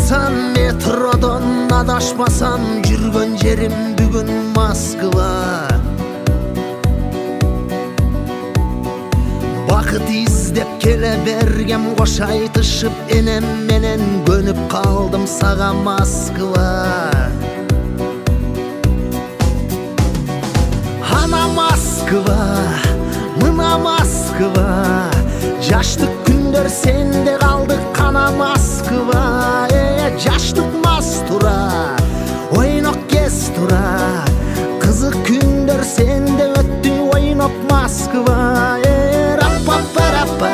Ачсам метродон адашпасам, жүргөн жерим бүгүн Москва. Бакыт издеп келе бергем, кош айтышып энем менен көнүп калдым сага Москва. Ана Москва, мына Москва, жаштык күндөр сенде калдык кана Москва. Жаштык мас тура, ойнок кез тура, кызык күндөр сенде өттү ойноп Москва. Раппа-параппа,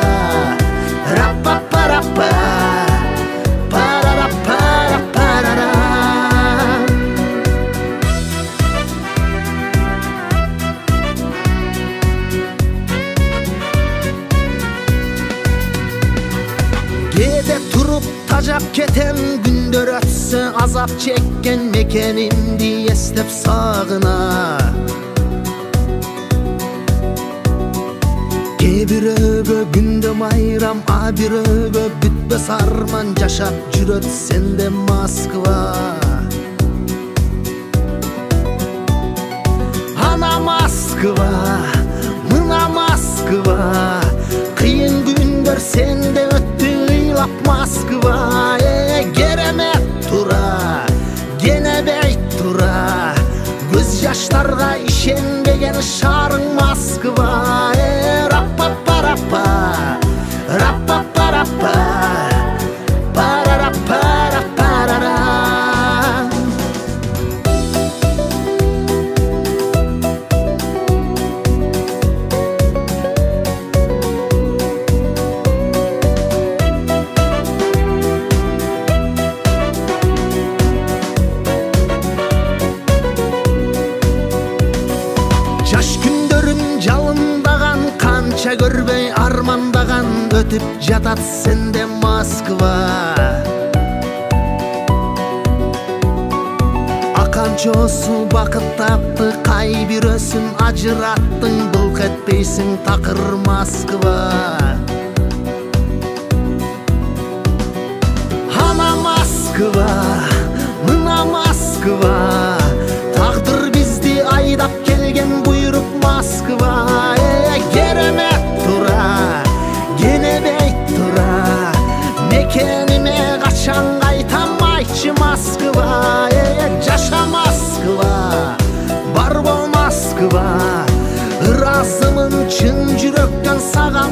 раппа-параппа, парараппа-раппарара. Кээде туруп тажап кетем, күндөр өтсө азап чеккен мекенимди эстеп сагына. Кээ бирөөгө күндө майрам, а бирөөгө бүтпөс арман, жашап жүрөт сенде Москва. Ана Москва, мына Москва, кыйын күндөр сенде өттү ыйлап Москва. Керемет тура, кенебейт тура, көз жаштарга ишенбеген шаарың Москва. Раппа-параппа, раппа-параппа, парараппа-раппарара. Жаш күндөрүм жалындаган, канча көрбөй армандаган, өтүп жатат сенде Москва. Аканчосу бакыт тапты, кай бирөөсүн ажыраттың, былк этпейсиң такыр Москва. Ана Москва, мына Москва, тагдыр бизди айдап келген буйрук Москва. Керемет тура, кенебейт тура, мекениме качан кайтам айтчы Москва. Жаша Москва, барбо Москва, ыраазымын чын жүрөктөн сага